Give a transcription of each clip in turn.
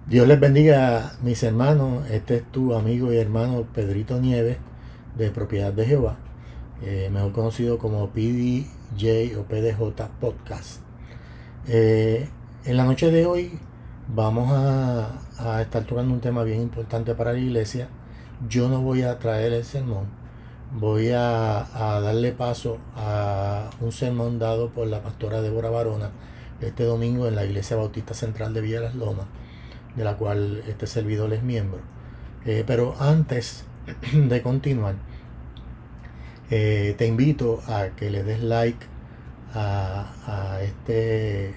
Dios les bendiga, mis hermanos. Este es tu amigo y hermano Pedrito Nieves de Propiedad de Jehová, mejor conocido como PDJ o PDJ Podcast. En la noche de hoy vamos a estar tocando un tema bien importante para la iglesia. Yo no voy a traer el sermón, voy a darle paso a un sermón dado por la pastora Débora Barona este domingo en la Iglesia Bautista Central de Villa Las Lomas, de la cual este servidor es miembro. Pero antes de continuar, te invito a que le des like a, este,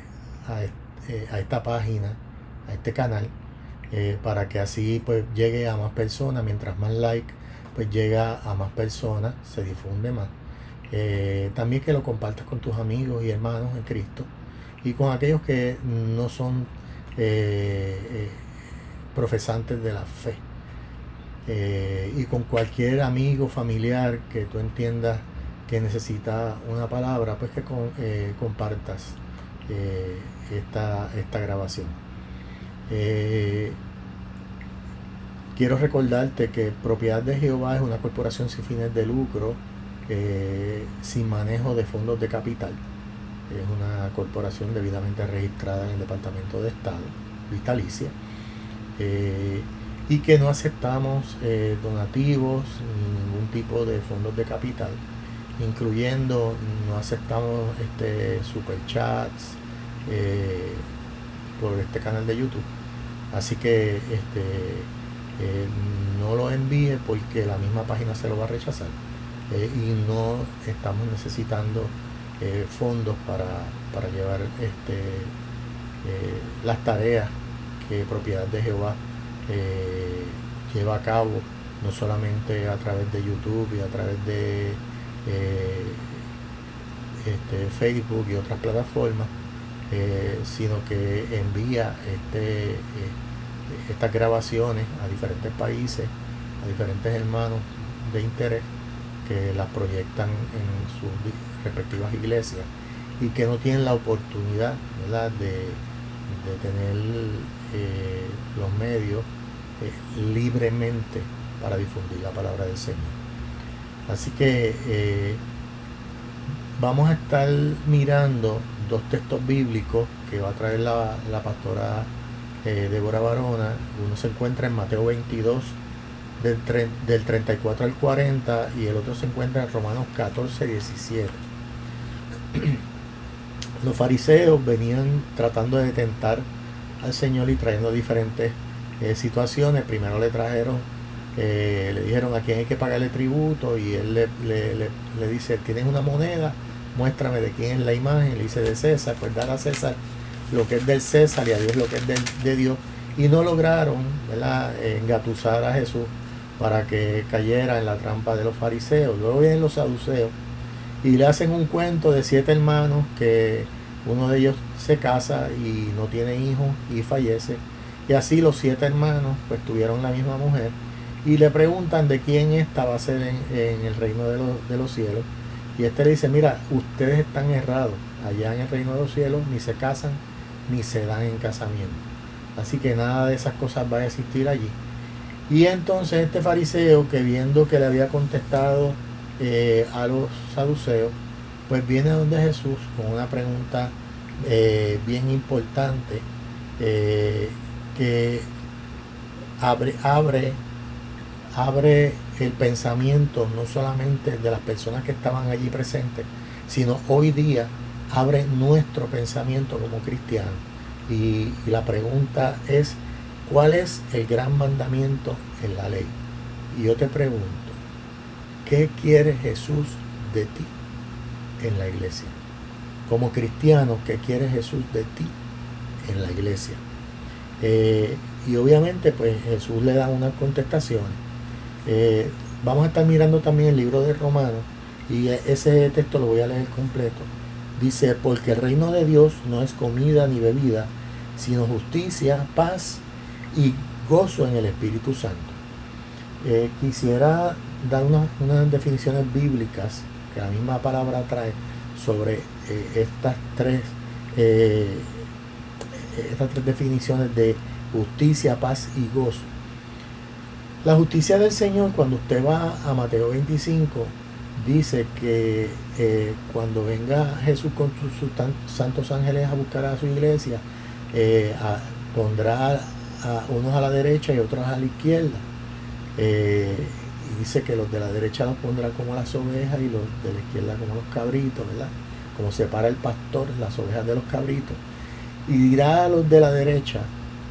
a esta página, a este canal, para que así pues llegue a más personas. Mientras más like, pues llega a más personas, se difunde más. También que lo compartas con tus amigos y hermanos en Cristo y con aquellos que no son profesantes de la fe. Y con cualquier amigo, familiar que tú entiendas que necesita una palabra, pues que compartas esta grabación. Quiero recordarte que Propiedad de Jehová es una corporación sin fines de lucro, sin manejo de fondos de capital. Es una corporación debidamente registrada en el Departamento de Estado, vitalicia, y que no aceptamos donativos ni ningún tipo de fondos de capital, incluyendo no aceptamos superchats por este canal de YouTube. Así que no lo envíe porque la misma página se lo va a rechazar, y no estamos necesitando fondos para llevar las tareas que Propiedad de Jehová lleva a cabo, no solamente a través de YouTube y a través de Facebook y otras plataformas, sino que envía estas grabaciones a diferentes países, a diferentes hermanos de interés que las proyectan en sus respectivas iglesias y que no tienen la oportunidad, ¿verdad?, de tener los medios libremente para difundir la palabra del Señor. Así que vamos a estar mirando dos textos bíblicos que va a traer la pastora Débora Barona. Uno se encuentra en Mateo 22 del 34 al 40 y el otro se encuentra en Romanos 14, 17. Los fariseos venían tratando de tentar al Señor y trayendo diferentes situaciones. Primero le dijeron a quién hay que pagarle tributo, y él le dice: ¿tienes una moneda? Muéstrame de quién es la imagen. Le dice: de César. Pues dar a César lo que es del César y a Dios lo que es de Dios. Y no lograron, ¿verdad?, engatusar a Jesús para que cayera en la trampa de los fariseos. Luego vienen los saduceos y le hacen un cuento de 7 hermanos, que uno de ellos se casa y no tiene hijos y fallece, y así los 7 hermanos pues tuvieron la misma mujer, y le preguntan de quién esta va a ser en el reino de los cielos, y le dice: mira, ustedes están errados, allá en el reino de los cielos ni se casan ni se dan en casamiento, así que nada de esas cosas va a existir allí. Y entonces este fariseo, que viendo que le había contestado a los saduceos, pues viene a donde Jesús con una pregunta bien importante, que abre el pensamiento no solamente de las personas que estaban allí presentes, sino hoy día abre nuestro pensamiento como cristianos. Y la pregunta es: ¿cuál es el gran mandamiento en la ley? Y yo te pregunto: ¿qué quiere Jesús de ti en la iglesia? Como cristiano, ¿qué quiere Jesús de ti en la iglesia? Y obviamente pues Jesús le da unas contestaciones. Vamos a estar mirando también el libro de Romanos, y ese texto lo voy a leer completo. Dice: porque el reino de Dios no es comida ni bebida, sino justicia, paz y gozo en el Espíritu Santo. Quisiera dar unas definiciones bíblicas que la misma palabra trae sobre estas tres definiciones de justicia, paz y gozo. La justicia del Señor, cuando usted va a Mateo 25, dice que cuando venga Jesús con sus santos ángeles a buscar a su iglesia, pondrá a unos a la derecha y otros a la izquierda. Y dice que los de la derecha los pondrá como las ovejas y los de la izquierda como los cabritos, ¿verdad? Como separa el pastor las ovejas de los cabritos. Y dirá a los de la derecha: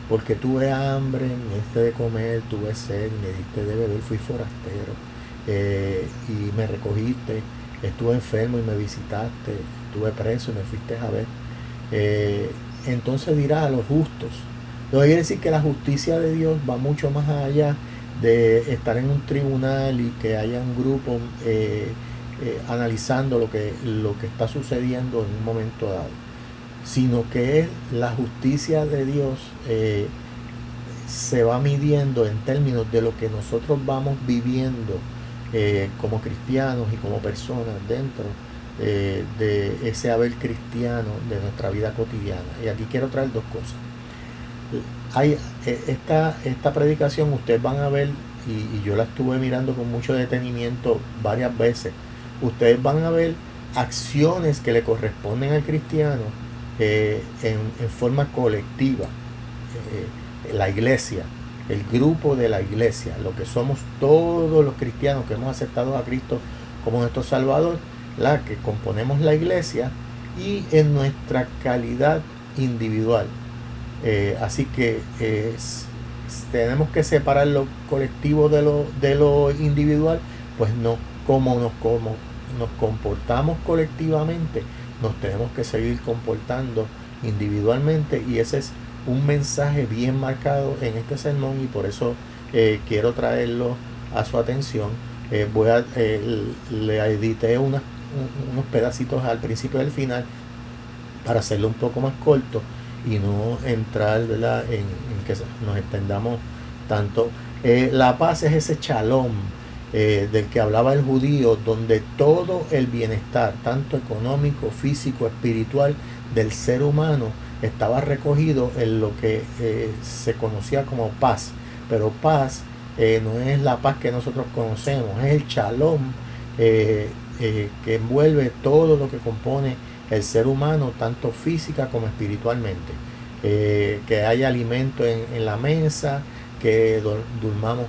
porque tuve hambre, me diste de comer, tuve sed, me diste de beber, fui forastero, y me recogiste, estuve enfermo y me visitaste, estuve preso y me fuiste a ver. Entonces dirá a los justos. Lo que quiere decir que la justicia de Dios va mucho más allá de estar en un tribunal y que haya un grupo analizando lo que está sucediendo en un momento dado, sino que la justicia de Dios se va midiendo en términos de lo que nosotros vamos viviendo como cristianos y como personas dentro de ese haber cristiano de nuestra vida cotidiana. Y aquí quiero traer dos cosas. Esta predicación ustedes van a ver, y yo la estuve mirando con mucho detenimiento varias veces, ustedes van a ver acciones que le corresponden al cristiano en forma colectiva. La iglesia, el grupo de la iglesia, lo que somos todos los cristianos que hemos aceptado a Cristo como nuestro Salvador, la que componemos la iglesia, y en nuestra calidad individual. Así que tenemos que separar lo colectivo de lo individual. Pues no, como nos comportamos colectivamente, nos tenemos que seguir comportando individualmente, y ese es un mensaje bien marcado en este sermón, y por eso quiero traerlo a su atención. Le edité unos pedacitos al principio y al final para hacerlo un poco más corto y no entrar, ¿verdad?, en que nos extendamos tanto. La paz es ese shalom del que hablaba el judío, donde todo el bienestar, tanto económico, físico, espiritual, del ser humano estaba recogido en lo que se conocía como paz. Pero paz no es la paz que nosotros conocemos, es el shalom que envuelve todo lo que compone el ser humano, tanto física como espiritualmente. Que haya alimento en la mesa, que durmamos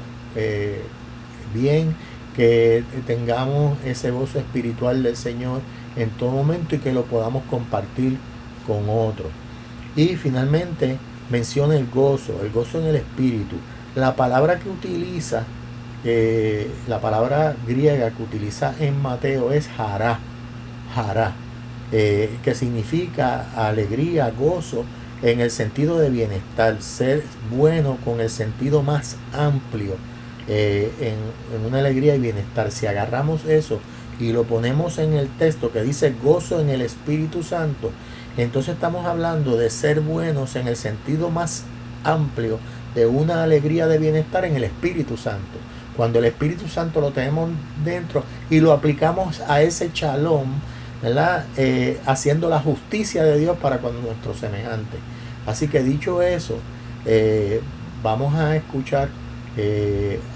bien, que tengamos ese gozo espiritual del Señor en todo momento y que lo podamos compartir con otros. Y finalmente menciona el gozo en el espíritu. La palabra que utiliza, la palabra griega que utiliza en Mateo es hará, que significa alegría, gozo, en el sentido de bienestar, ser bueno con el sentido más amplio, en una alegría y bienestar. Si agarramos eso y lo ponemos en el texto que dice gozo en el Espíritu Santo, entonces estamos hablando de ser buenos en el sentido más amplio de una alegría de bienestar en el Espíritu Santo. Cuando el Espíritu Santo lo tenemos dentro y lo aplicamos a ese shalom, ¿verdad? Haciendo la justicia de Dios para con nuestros semejantes. Así que dicho eso, vamos a escuchar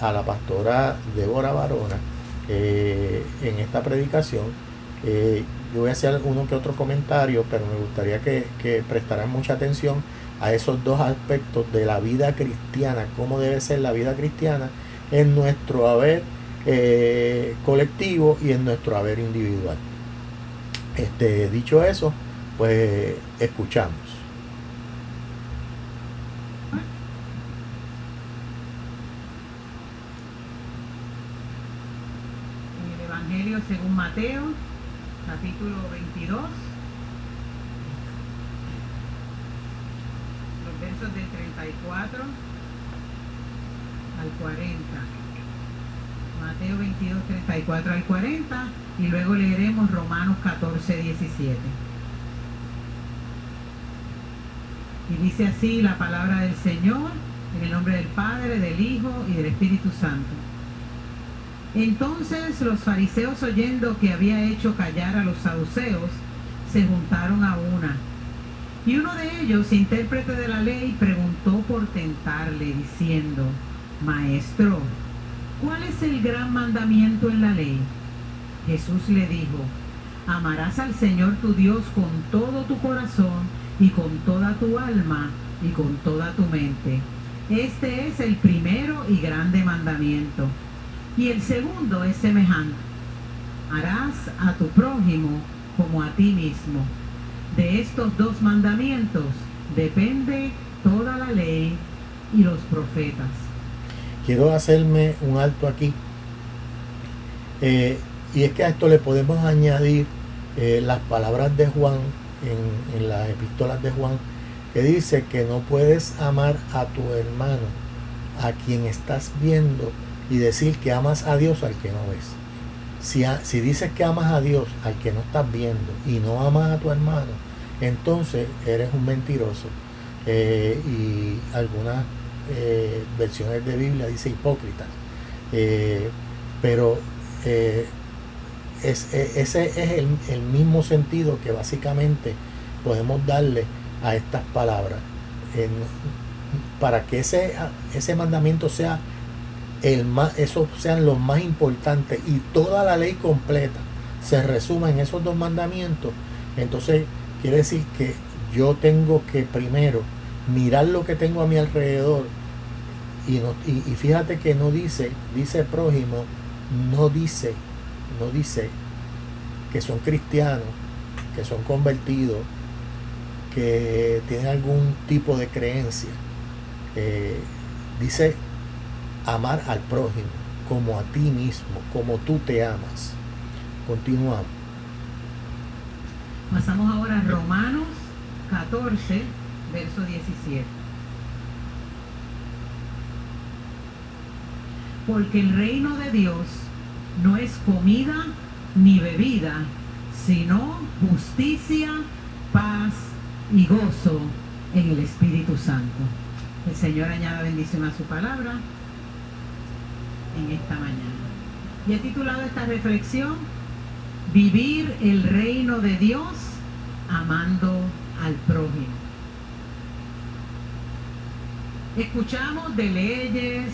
a la pastora Débora Barona en esta predicación. Yo voy a hacer uno que otro comentario, pero me gustaría que prestaran mucha atención a esos dos aspectos de la vida cristiana, cómo debe ser la vida cristiana en nuestro haber colectivo y en nuestro haber individual. Dicho eso, pues escuchamos. En el Evangelio según Mateo, capítulo 22, los versos del 34 al 40. Mateo 22, 34 al 40, y luego leeremos Romanos 14, 17. Y dice así la palabra del Señor, en el nombre del Padre, del Hijo y del Espíritu Santo. Entonces los fariseos, oyendo que había hecho callar a los saduceos, se juntaron a una. Y uno de ellos, intérprete de la ley, preguntó por tentarle, diciendo: Maestro, ¿cuál es el gran mandamiento en la ley? Jesús le dijo: amarás al Señor tu Dios con todo tu corazón y con toda tu alma y con toda tu mente. Este es el primero y grande mandamiento. Y el segundo es semejante: amarás a tu prójimo como a ti mismo. De estos dos mandamientos depende toda la ley y los profetas. Quiero hacerme un alto aquí. Y es que a esto le podemos añadir las palabras de Juan en las epístolas de Juan, que dice que no puedes amar a tu hermano, a quien estás viendo, y decir que amas a Dios al que no ves. Si dices que amas a Dios al que no estás viendo y no amas a tu hermano, entonces eres un mentiroso. Y algunas versiones de Biblia dice hipócrita. Pero ese es el mismo sentido que básicamente podemos darle a estas palabras. Para que ese mandamiento sea esos sean los más importantes y toda la ley completa se resuma en esos dos mandamientos, entonces quiere decir que yo tengo que primero mirar lo que tengo a mi alrededor y fíjate que no dice prójimo, no dice que son cristianos, que son convertidos, que tienen algún tipo de creencia. Dice amar al prójimo como a ti mismo, como tú te amas. Continuamos. Pasamos ahora a Romanos 14, verso 17. Porque el reino de Dios no es comida ni bebida, sino justicia, paz y gozo en el Espíritu Santo. El Señor añada bendición a su palabra en esta mañana. Y he titulado esta reflexión: Vivir el reino de Dios amando al prójimo. Escuchamos de leyes,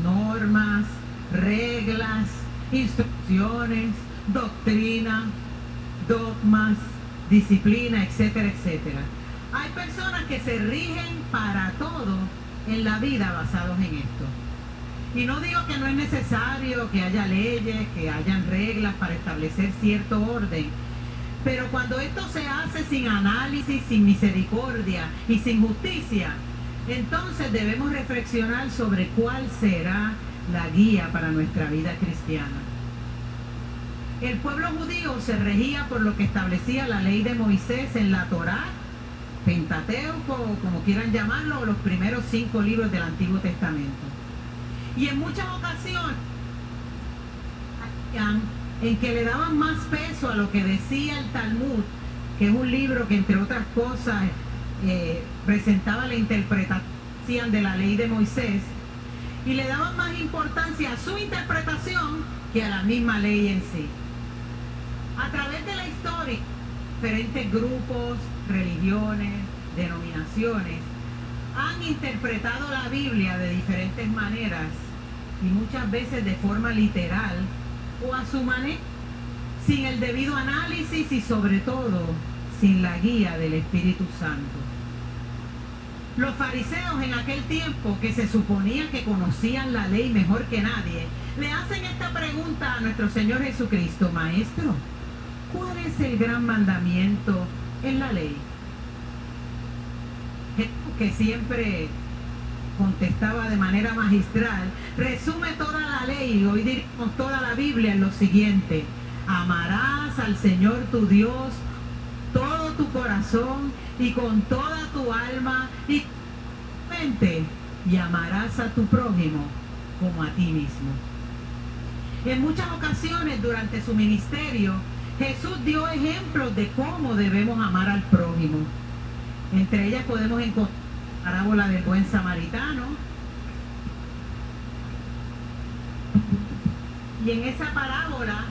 normas, reglas, instrucciones, doctrina, dogmas, disciplina, etcétera, etcétera. Hay personas que se rigen para todo en la vida basados en esto. Y no digo que no es necesario que haya leyes, que hayan reglas para establecer cierto orden, pero cuando esto se hace sin análisis, sin misericordia y sin justicia, entonces debemos reflexionar sobre cuál será la guía para nuestra vida cristiana. El pueblo judío se regía por lo que establecía la ley de Moisés en la Torá, Pentateuco, o como quieran llamarlo, o los primeros 5 libros del Antiguo Testamento. Y en muchas ocasiones en que le daban más peso a lo que decía el Talmud, que es un libro que entre otras cosas presentaba la interpretación de la ley de Moisés, y le daban más importancia a su interpretación que a la misma ley en sí. A través de la historia, diferentes grupos, religiones, denominaciones han interpretado la Biblia de diferentes maneras y muchas veces de forma literal o a su manera, sin el debido análisis y sobre todo sin la guía del Espíritu Santo. Los fariseos en aquel tiempo, que se suponía que conocían la ley mejor que nadie, le hacen esta pregunta a nuestro Señor Jesucristo: Maestro, ¿cuál es el gran mandamiento en la ley? Jesús, que siempre contestaba de manera magistral, resume toda la ley, y hoy diríamos toda la Biblia, en lo siguiente: amarás al Señor tu Dios todo tu corazón y con toda tu alma y tu mente, y amarás a tu prójimo como a ti mismo. En muchas ocasiones durante su ministerio, Jesús dio ejemplos de cómo debemos amar al prójimo. Entre ellas podemos encontrar la parábola del buen samaritano. Y en esa parábola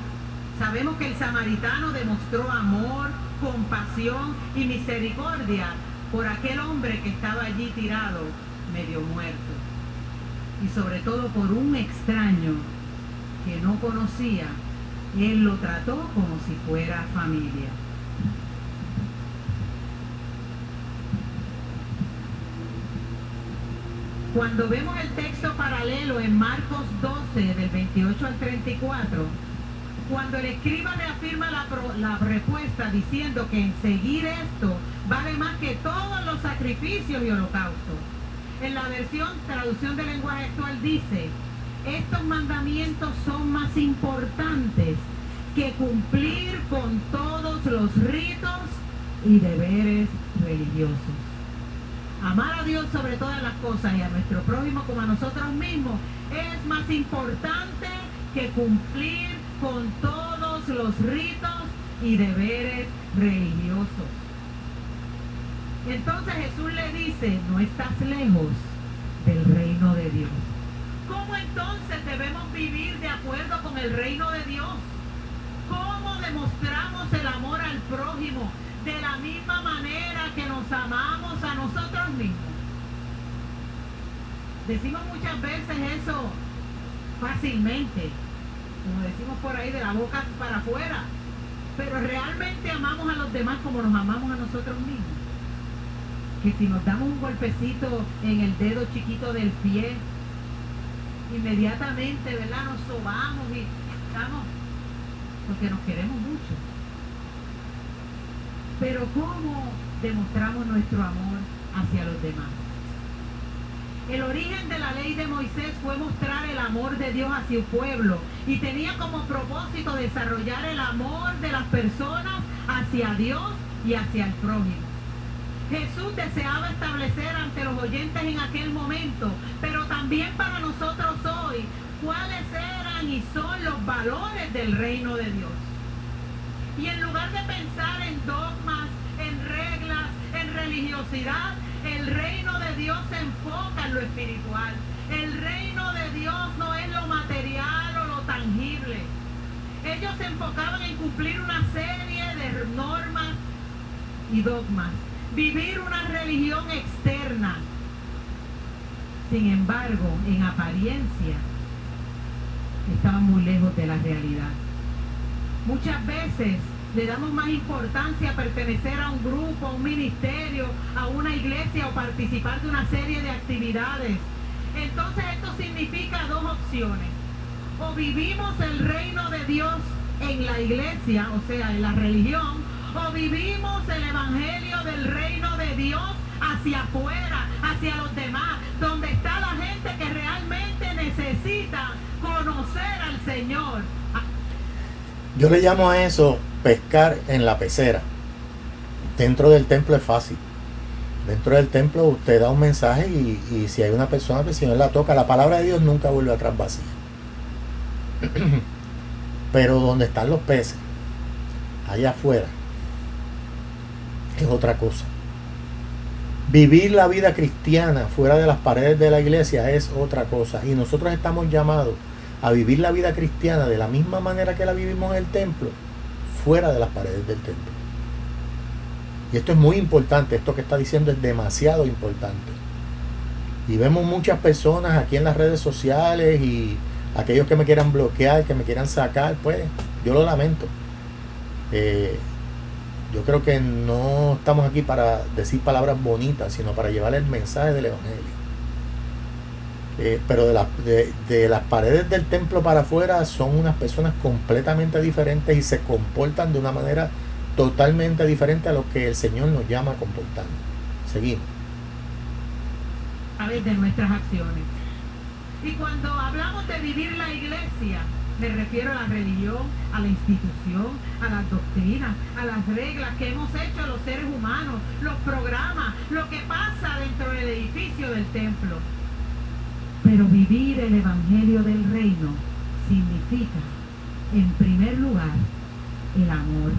sabemos que el samaritano demostró amor, compasión y misericordia por aquel hombre que estaba allí tirado, medio muerto. Y sobre todo por un extraño que no conocía, él lo trató como si fuera familia. Cuando vemos el texto paralelo en Marcos 12, del 28 al 34, cuando el escriba reafirma la respuesta diciendo que en seguir esto vale más que todos los sacrificios y holocaustos. En la traducción del lenguaje actual dice, estos mandamientos son más importantes que cumplir con todos los ritos y deberes religiosos. Amar a Dios sobre todas las cosas y a nuestro prójimo como a nosotros mismos es más importante que cumplir con todos los ritos y deberes religiosos. Entonces Jesús le dice, no estás lejos del reino de Dios. ¿Cómo entonces debemos vivir de acuerdo con el reino de Dios? ¿Cómo demostramos el amor al prójimo de la misma manera que nos amamos a nosotros mismos? Decimos muchas veces eso fácilmente, como decimos por ahí, de la boca para afuera, pero realmente amamos a los demás como nos amamos a nosotros mismos. Que si nos damos un golpecito en el dedo chiquito del pie, inmediatamente, ¿verdad?, nos sobamos y estamos, porque nos queremos mucho. Pero ¿cómo demostramos nuestro amor hacia los demás? El origen de la ley de Moisés fue mostrar el amor de Dios hacia su pueblo y tenía como propósito desarrollar el amor de las personas hacia Dios y hacia el prójimo. Jesús deseaba establecer ante los oyentes en aquel momento, pero también para nosotros hoy, cuáles eran y son los valores del reino de Dios. Y en lugar de pensar en dogmas, en reglas, en religiosidad, el reino de Dios se enfoca en lo espiritual. El reino de Dios no es lo material o lo tangible. Ellos se enfocaban en cumplir una serie de normas y dogmas, vivir una religión externa. Sin embargo, en apariencia, estaban muy lejos de la realidad. Muchas veces le damos más importancia a pertenecer a un grupo, a un ministerio, a una iglesia o participar de una serie de actividades. Entonces esto significa dos opciones. O vivimos el reino de Dios en la iglesia, o sea, en la religión, o vivimos el evangelio del reino de Dios hacia afuera, hacia los demás, donde está la gente que realmente necesita conocer al Señor. Yo le llamo a eso pescar en la pecera. Dentro del templo es fácil. Dentro del templo usted da un mensaje y si hay una persona que el Señor la toca, la palabra de Dios nunca vuelve atrás vacía. Pero donde están los peces, allá afuera, es otra cosa. Vivir la vida cristiana fuera de las paredes de la iglesia es otra cosa. Y nosotros estamos llamados a vivir la vida cristiana de la misma manera que la vivimos en el templo, fuera de las paredes del templo. Y esto es muy importante, esto que está diciendo es demasiado importante. Y vemos muchas personas aquí en las redes sociales y aquellos que me quieran bloquear, que me quieran sacar, pues yo lo lamento. Yo creo que no estamos aquí para decir palabras bonitas, sino para llevar el mensaje del evangelio. Pero de las paredes del templo para afuera son unas personas completamente diferentes y se comportan de una manera totalmente diferente a lo que el Señor nos llama a comportar. Seguimos. A través de nuestras acciones. Y cuando hablamos de vivir la iglesia, me refiero a la religión, a la institución, a las doctrinas, a las reglas que hemos hecho los seres humanos, los programas, lo que pasa dentro del edificio del templo. Pero vivir el evangelio del reino significa, en primer lugar, el amor.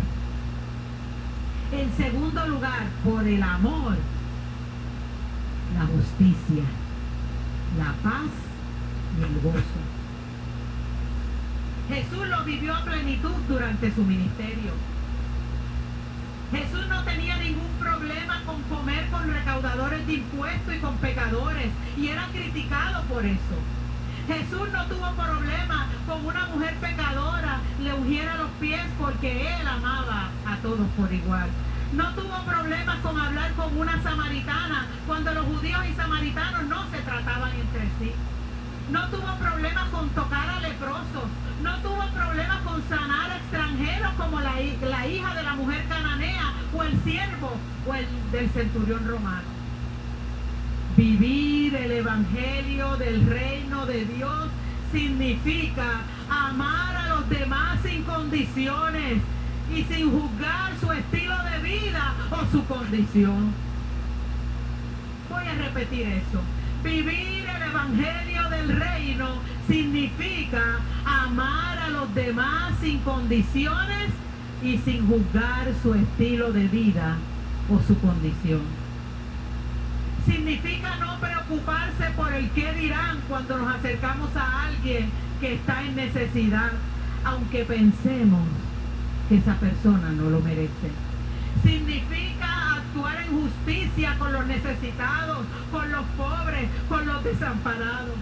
En segundo lugar, por el amor, la justicia, la paz y el gozo. Jesús lo vivió a plenitud durante su ministerio. Jesús no tenía ningún problema con comer con recaudadores de impuestos y con pecadores, y era criticado por eso. Jesús no tuvo problema con una mujer pecadora le ungiera los pies porque él amaba a todos por igual. No tuvo problemas con hablar con una samaritana cuando los judíos y samaritanos no se trataban entre sí. No tuvo problemas con tocar a leprosos. No tuvo problemas con sanar a extranjeros como la hija de la mujer cananea o el siervo o el del centurión romano. Vivir el evangelio del reino de Dios significa amar a los demás sin condiciones y sin juzgar su estilo de vida o su condición. Voy a repetir eso. Vivir el evangelio del reino significa amar a los demás sin condiciones y sin juzgar su estilo de vida o su condición. Significa no preocuparse por el qué dirán cuando nos acercamos a alguien que está en necesidad, aunque pensemos que esa persona no lo merece. Significa actuar en justicia con los necesitados, con los pobres, con los desamparados.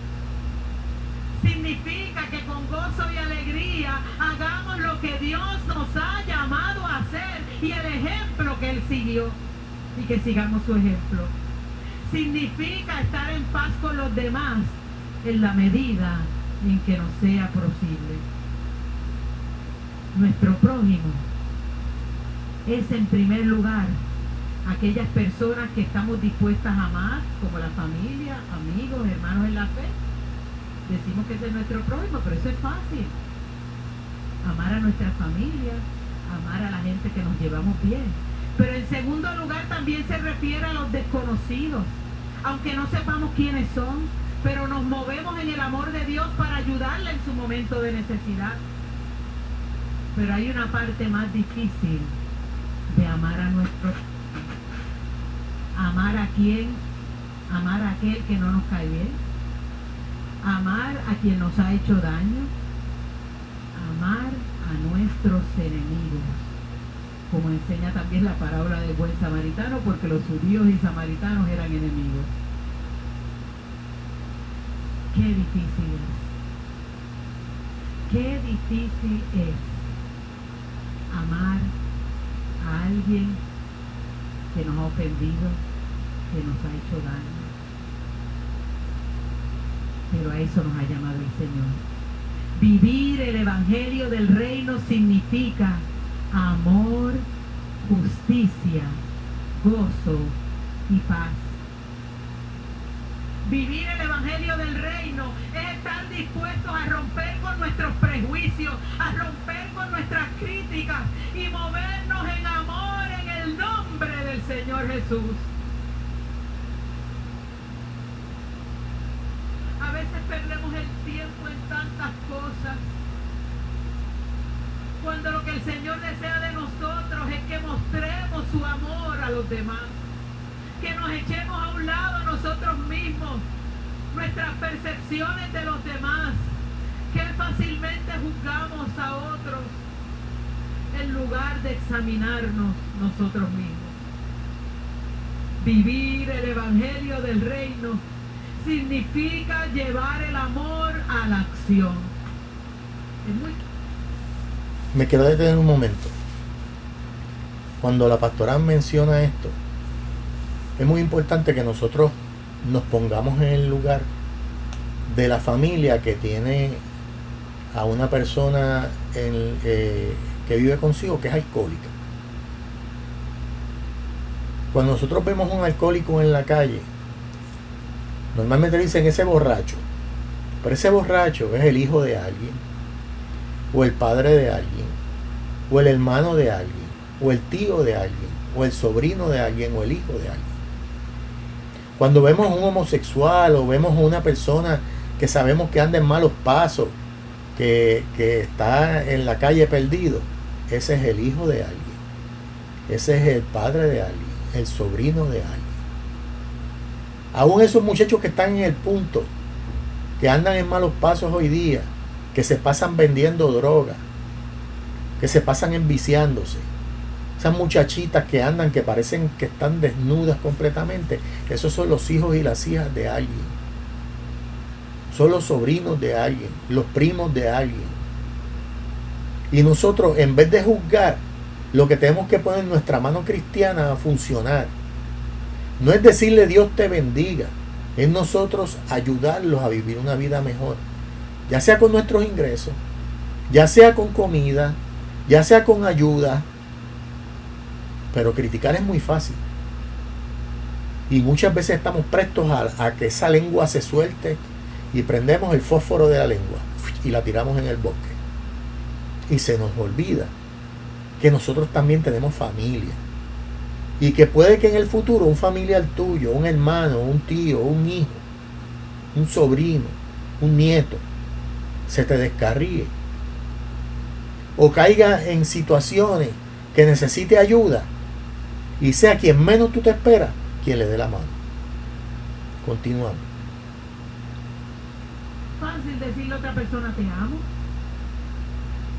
Significa que con gozo y alegría hagamos lo que Dios nos ha llamado a hacer y el ejemplo que Él siguió, y que sigamos su ejemplo. Significa estar en paz con los demás en la medida en que nos sea posible. Nuestro prójimo es en primer lugar aquellas personas que estamos dispuestas a amar, como la familia, amigos, hermanos en la fe. Decimos que ese es nuestro prójimo, pero eso es fácil. Amar a nuestra familia, amar a la gente que nos llevamos bien. Pero en segundo lugar también se refiere a los desconocidos, aunque no sepamos quiénes son, pero nos movemos en el amor de Dios para ayudarle en su momento de necesidad. Pero hay una parte más difícil de amar a nuestro. ¿Amar a quién? Amar a aquel que no nos cae bien. Amar a quien nos ha hecho daño. Amar a nuestros enemigos, como enseña también la parábola del buen samaritano, porque los judíos y samaritanos eran enemigos. Qué difícil es. Qué difícil es amar a alguien que nos ha ofendido, que nos ha hecho daño. Pero a eso nos ha llamado el Señor. Vivir el evangelio del reino significa amor, justicia, gozo y paz. Vivir el evangelio del reino es estar dispuestos a romper con nuestros prejuicios, a romper con nuestras críticas y movernos en amor en el nombre del Señor Jesús. A veces perdemos el tiempo en tantas cosas, cuando lo que el Señor desea de nosotros es que mostremos su amor a los demás, que nos echemos a un lado nosotros mismos, nuestras percepciones de los demás, que fácilmente juzgamos a otros en lugar de examinarnos nosotros mismos. Vivir el evangelio del reino significa llevar el amor a la acción. Me quiero detener un momento. Cuando la pastora menciona esto, es muy importante que nosotros nos pongamos en el lugar de la familia que tiene a una persona que vive consigo que es alcohólica. Cuando nosotros vemos un alcohólico en la calle, normalmente dicen ese borracho, pero ese borracho es el hijo de alguien, o el padre de alguien, o el hermano de alguien, o el tío de alguien, o el sobrino de alguien, o el hijo de alguien. Cuando vemos a un homosexual o vemos a una persona que sabemos que anda en malos pasos, que está en la calle perdido, ese es el hijo de alguien, ese es el padre de alguien, el sobrino de alguien. Aún esos muchachos que están en el punto, que andan en malos pasos hoy día, que se pasan vendiendo droga, que se pasan enviciándose, Esas muchachitas que andan, que parecen que están desnudas completamente, esos son los hijos y las hijas de alguien. Son los sobrinos de alguien, los primos de alguien. Y nosotros, en vez de juzgar, lo que tenemos que poner nuestra mano cristiana a funcionar. No es decirle Dios te bendiga, es nosotros ayudarlos a vivir una vida mejor. Ya sea con nuestros ingresos, ya sea con comida, ya sea con ayuda. Pero criticar es muy fácil. Y muchas veces estamos prestos a que esa lengua se suelte y prendemos el fósforo de la lengua y la tiramos en el bosque. Y se nos olvida que nosotros también tenemos familia. Y que puede que en el futuro un familiar tuyo, un hermano, un tío, un hijo, un sobrino, un nieto, se te descarríe. O caiga en situaciones que necesite ayuda. Y sea quien menos tú te esperas, quien le dé la mano. Continuamos. Fácil decirle a otra persona te amo,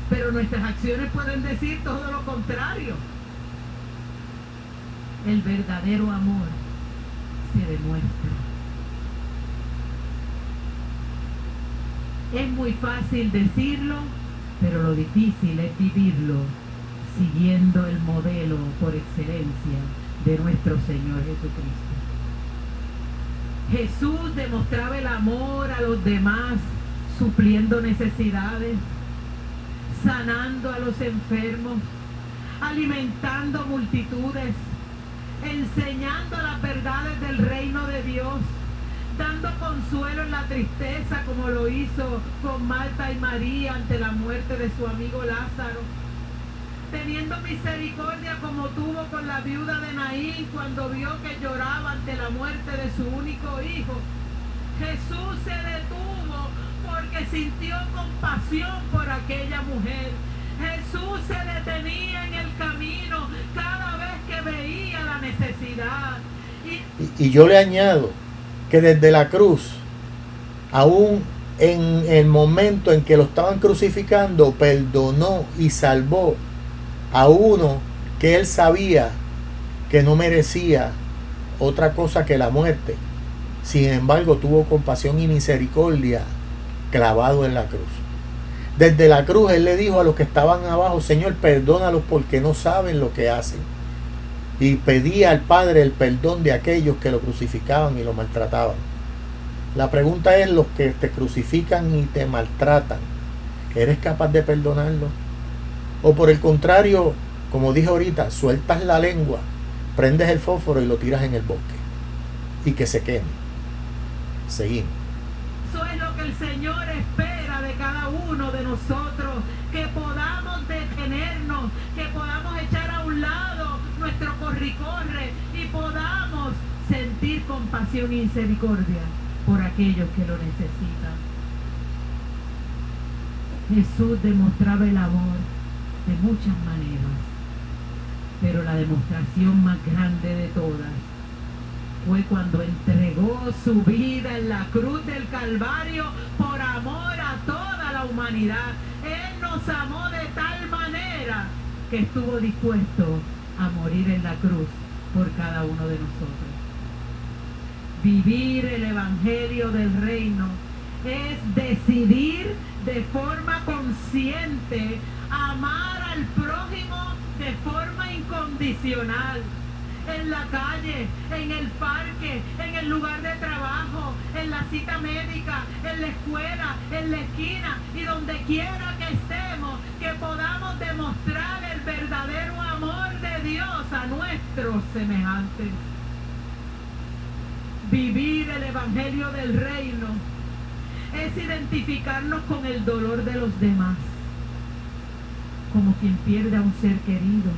pero nuestras acciones pueden decir todo lo contrario. El verdadero amor se demuestra. Es muy fácil decirlo, pero lo difícil es vivirlo, siguiendo el modelo por excelencia de nuestro Señor Jesucristo. Jesús demostraba el amor a los demás, supliendo necesidades, sanando a los enfermos, alimentando multitudes, enseñando las verdades del reino de Dios, dando consuelo en la tristeza como lo hizo con Marta y María ante la muerte de su amigo Lázaro, teniendo misericordia como tuvo con la viuda de Naín cuando vio que lloraba ante la muerte de su único hijo. Jesús se detuvo porque sintió compasión por aquella mujer. Jesús se detenía en el camino cada vez que veía la necesidad. Y yo le añado que desde la cruz, aún en el momento en que lo estaban crucificando, perdonó y salvó a uno que él sabía que no merecía otra cosa que la muerte. Sin embargo, tuvo compasión y misericordia clavado en la cruz. Desde la cruz él le dijo a los que estaban abajo: Señor, perdónalos porque no saben lo que hacen. Y pedía al Padre el perdón de aquellos que lo crucificaban y lo maltrataban. La pregunta es: los que te crucifican y te maltratan, ¿eres capaz de perdonarlos? O por el contrario, como dije ahorita, sueltas la lengua, prendes el fósforo y lo tiras en el bosque y que se queme. Seguimos. Eso es lo que el Señor espera de cada uno de nosotros, que podamos detenernos, que podamos echar a un lado nuestro corre-corre y podamos sentir compasión y misericordia por aquellos que lo necesitan. Jesús demostraba el amor de muchas maneras, pero la demostración más grande de todas fue cuando entregó su vida en la cruz del Calvario por amor a toda la humanidad. Él nos amó de tal manera que estuvo dispuesto a morir en la cruz por cada uno de nosotros. Vivir el evangelio del reino es decidir de forma consciente amar al prójimo de forma incondicional. En la calle, en el parque, en el lugar de trabajo, en la cita médica, en la escuela, en la esquina y donde quiera que estemos, que podamos demostrar el verdadero amor de Dios a nuestros semejantes. Vivir el evangelio del reino es identificarnos con el dolor de los demás, como quien pierde a un ser querido,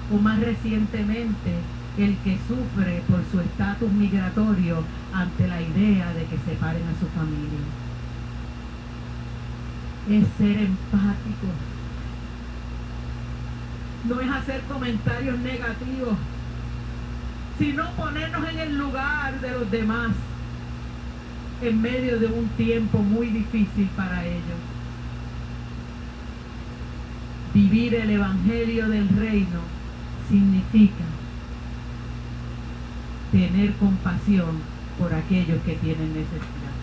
o más recientemente el que sufre por su estatus migratorio ante la idea de que separen a su familia. Es ser empáticos, no es hacer comentarios negativos, sino ponernos en el lugar de los demás en medio de un tiempo muy difícil para ellos. Vivir el Evangelio del Reino significa tener compasión por aquellos que tienen necesidad.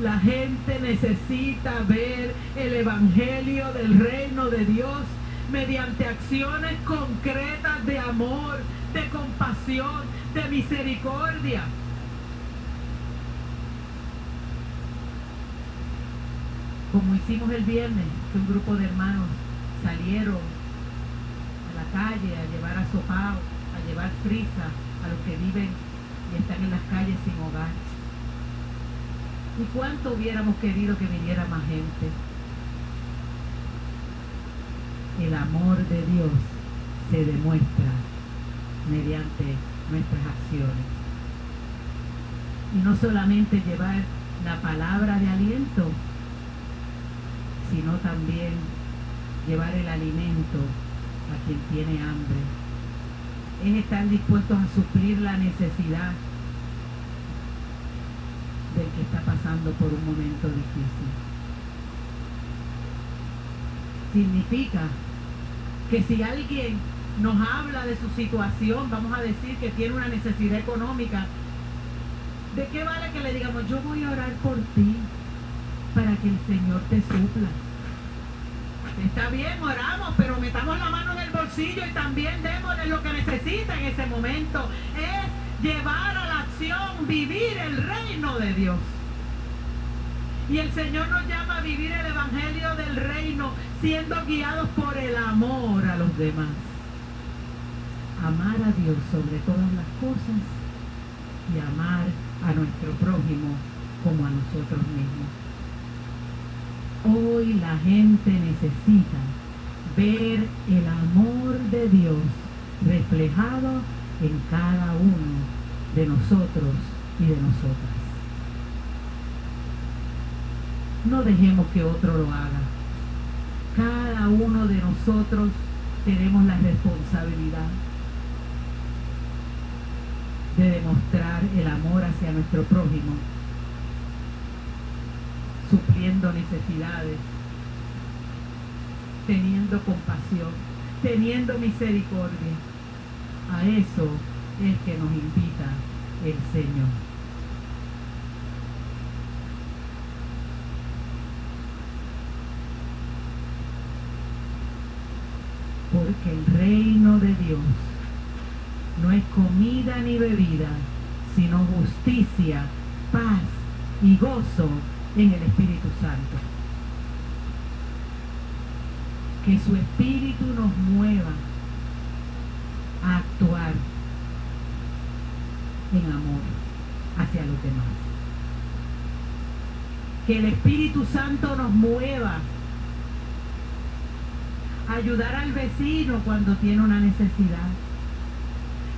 La gente necesita ver el Evangelio del Reino de Dios mediante acciones concretas de amor, de compasión, de misericordia. Como hicimos el viernes, que un grupo de hermanos salieron a la calle a llevar asopao, a llevar frisa a los que viven y están en las calles sin hogar. ¿Y cuánto hubiéramos querido que viniera más gente? El amor de Dios se demuestra mediante nuestras acciones. Y no solamente llevar la palabra de aliento, sino también llevar el alimento a quien tiene hambre. Es estar dispuestos a suplir la necesidad del que está pasando por un momento difícil. Significa que si alguien nos habla de su situación, vamos a decir que tiene una necesidad económica, ¿de qué vale que le digamos, yo voy a orar por ti para que el Señor te supla? Está bien, oramos, pero metamos la mano en el bolsillo y también démosle lo que necesita en ese momento. Es llevar a la acción, vivir el reino de Dios. Y el Señor nos llama a vivir el Evangelio del Reino, siendo guiados por el amor a los demás. Amar a Dios sobre todas las cosas y amar a nuestro prójimo como a nosotros mismos. Hoy la gente necesita ver el amor de Dios reflejado en cada uno de nosotros y de nosotras. No dejemos que otro lo haga. Cada uno de nosotros tenemos la responsabilidad de demostrar el amor hacia nuestro prójimo, supliendo necesidades, teniendo compasión, teniendo misericordia. A eso es que nos invita el Señor. Porque el reino de Dios no es comida ni bebida, sino justicia, paz y gozo en el Espíritu Santo. Que su Espíritu nos mueva a actuar en amor hacia los demás. Que el Espíritu Santo nos mueva a ayudar al vecino cuando tiene una necesidad.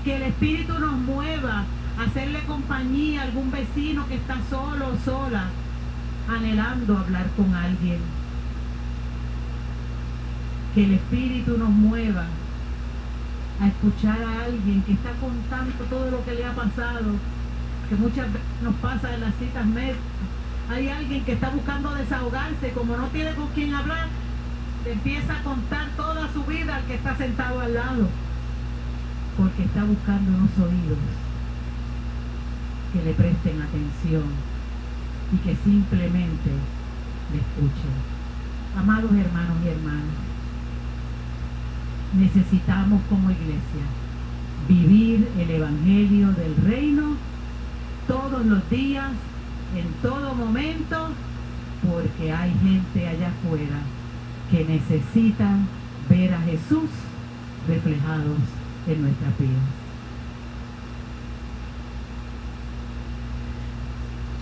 Que el Espíritu nos mueva a hacerle compañía a algún vecino que está solo o sola, anhelando hablar con alguien. Que el Espíritu nos mueva a escuchar a alguien que está contando todo lo que le ha pasado, que muchas veces nos pasa en las citas médicas. Hay alguien que está buscando desahogarse, como no tiene con quién hablar, le empieza a contar toda su vida al que está sentado al lado, porque está buscando unos oídos que le presten atención y que simplemente le escuchen. Amados hermanos y hermanas, necesitamos como iglesia vivir el Evangelio del Reino todos los días, en todo momento, porque hay gente allá afuera que necesitan ver a Jesús reflejados en nuestras vidas.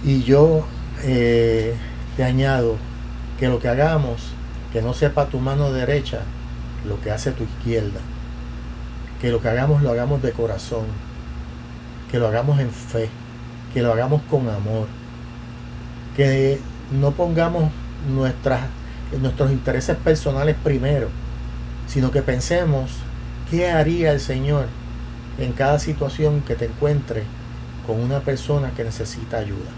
Y yo te añado que lo que hagamos, que no sepa tu mano derecha lo que hace tu izquierda. Que lo que hagamos lo hagamos de corazón, que lo hagamos en fe, que lo hagamos con amor, que no pongamos nuestros intereses personales primero, sino que pensemos qué haría el Señor en cada situación que te encuentres con una persona que necesita ayuda,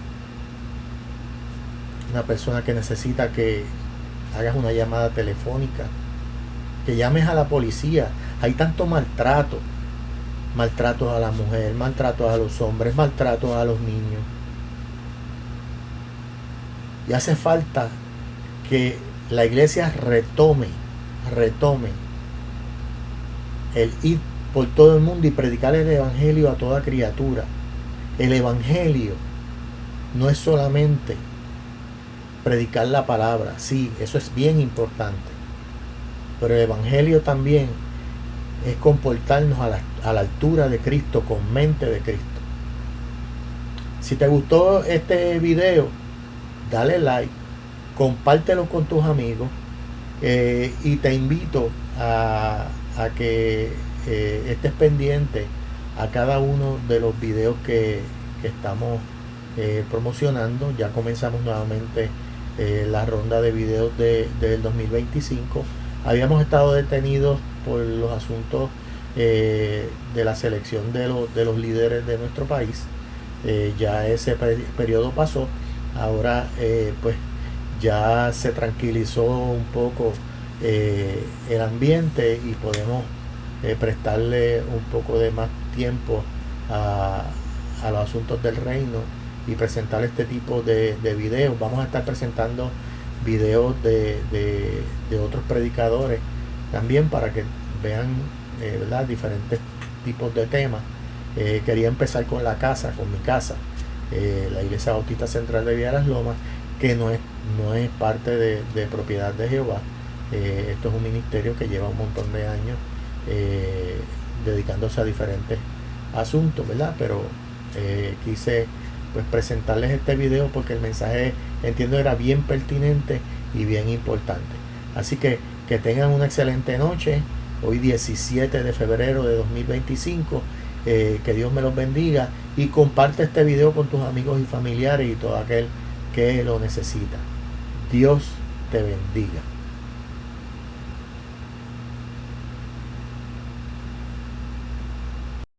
una persona que necesita que hagas una llamada telefónica, que llames a la policía. Hay tanto maltrato, maltratos a la mujer, maltratos a los hombres, maltratos a los niños. Y hace falta que la iglesia retome el ir por todo el mundo y predicar el evangelio a toda criatura. El evangelio no es solamente predicar la palabra, sí, eso es bien importante, pero el evangelio también es comportarnos a la altura de Cristo, con mente de Cristo. Si te gustó este video, dale like, compártelo con tus amigos, y te invito a que estés pendiente a cada uno de los videos que estamos promocionando. Ya comenzamos nuevamente la ronda de videos del 2025. Habíamos estado detenidos por los asuntos de la selección de los líderes de nuestro país. Ya ese periodo pasó. Ahora pues ya se tranquilizó un poco el ambiente y podemos prestarle un poco de más tiempo a los asuntos del reino y presentar este tipo de videos. Vamos a estar presentando videos de otros predicadores también, para que vean ¿verdad? Diferentes tipos de temas. Quería empezar con mi casa, la Iglesia Bautista Central de Villa Las Lomas, que no es parte de propiedad de Jehová. Esto es un ministerio que lleva un montón de años dedicándose a diferentes asuntos, ¿verdad? Pero quise pues presentarles este video porque el mensaje, entiendo, era bien pertinente y bien importante. Así que tengan una excelente noche, hoy 17 de febrero de 2025. Que Dios me los bendiga, y comparte este video con tus amigos y familiares y todo aquel que lo necesita. Dios te bendiga.